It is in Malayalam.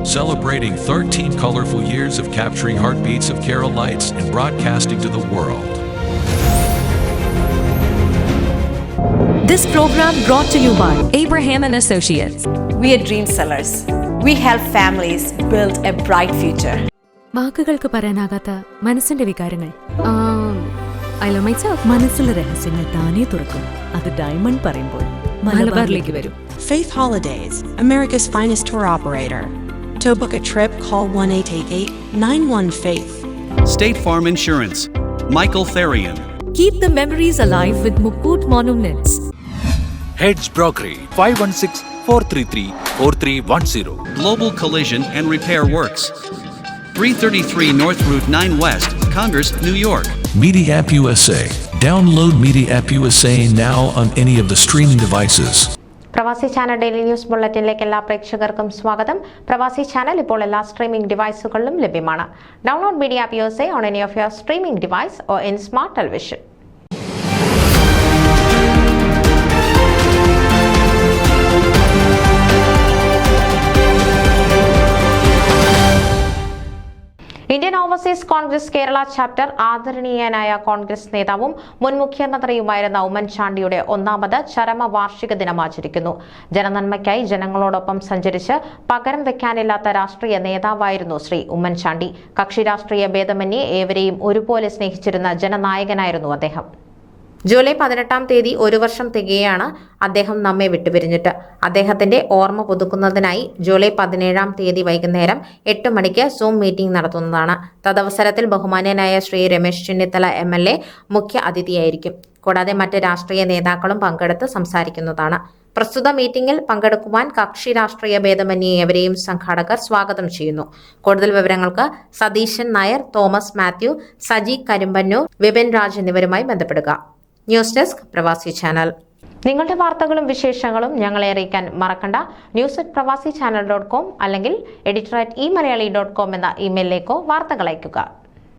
celebrating 13 colorful years of capturing heartbeats of Kerala lights and broadcasting to the world. This program brought to you by Abraham and Associates. We are dream sellers. We help families build a bright future. വാക്കുകൾക്ക് പറയാനാകാത്ത മനസ്സിന്റെ വികാരങ്ങൾ. I love myself. മനസ്സിലെ രഹസ്യങ്ങൾ താനേ തുറക്കും. അത് ഡയമണ്ട് പറയുമ്പോൾ മലബാറിലേക്ക് വരും. Faith Holidays, America's finest tour operator. To book a trip, call 1-888-91-FAITH. State Farm Insurance, Michael Therian. Keep the memories alive with Mukut Monuments. Heads Brokery 516-433-4310. Global Collision and Repair Works, 333 North Route 9 West, Congress, New York. Media App USA. Download Media App USA now on any of the streaming devices. പ്രവാസി ചാനൽ ഡെയിലി ന്യൂസ് ബുള്ളറ്റിനിലേക്ക് എല്ലാ പ്രേക്ഷകർക്കും സ്വാഗതം. പ്രവാസി ചാനൽ ഇപ്പോൾ എല്ലാ സ്ട്രീമിംഗ് ഡിവൈസുകളിലും ലഭ്യമാണ്. Download media app USA on any of your streaming device or in smart television. Indian overseas Congress Kerala chapter ആദരണീയനായ കോൺഗ്രസ് നേതാവും മുൻ മുഖ്യമന്ത്രിയുമായിരുന്ന ഉമ്മൻചാണ്ടിയുടെ 1ാമത് ചരമവാർഷിക ദിനം ആചരിക്കുന്നു. ജനനന്മയ്ക്കായി ജനങ്ങളോടൊപ്പം സഞ്ചരിച്ച് പകരം വെക്കാനില്ലാത്ത രാഷ്ട്രീയ നേതാവായിരുന്നു ശ്രീ ഉമ്മൻചാണ്ടി. കക്ഷി രാഷ്ട്രീയ ഭേദമന്യേ ഏവരെയും ഒരുപോലെ സ്നേഹിച്ചിരുന്ന ജനനായകനായിരുന്നു അദ്ദേഹം. ജൂലൈ 18-ാം തീയതി 1 വർഷം തികയാണ് അദ്ദേഹം നമ്മെ വിട്ടുപിരിഞ്ഞിട്ട്. അദ്ദേഹത്തിന്റെ ഓർമ്മ പുതുക്കുന്നതിനായി ജൂലൈ 17-ാം തീയതി വൈകുന്നേരം 8 മണിക്ക് സൂം മീറ്റിംഗ് നടത്തുന്നതാണ്. തദവസരത്തിൽ ബഹുമാന്യനായ ശ്രീ രമേശ് ചെന്നിത്തല MLA മുഖ്യ അതിഥിയായിരിക്കും. കൂടാതെ മറ്റ് രാഷ്ട്രീയ നേതാക്കളും പങ്കെടുത്ത് സംസാരിക്കുന്നതാണ്. പ്രസ്തുത മീറ്റിംഗിൽ പങ്കെടുക്കുവാൻ കക്ഷി രാഷ്ട്രീയ ഭേദമന്യേ എവരെയും സംഘാടകർ സ്വാഗതം ചെയ്യുന്നു. കൂടുതൽ വിവരങ്ങൾക്ക് സതീശൻ നായർ, തോമസ് മാത്യു, സജി കരിമ്പന്നൂർ, വിപിൻ രാജ് എന്നിവരുമായി ബന്ധപ്പെടുക. ന്യൂസ് ഡെസ്ക് പ്രവാസി ചാനൽ. നിങ്ങളുടെ വാർത്തകളും വിശേഷങ്ങളും ഞങ്ങളെ അറിയിക്കാൻ മറക്കണ്ട. news@pravasichannel.com അല്ലെങ്കിൽ editor@eMalayali.com എന്ന ഇമെയിലിലേക്കോ വാർത്തകൾ അയയ്ക്കുക.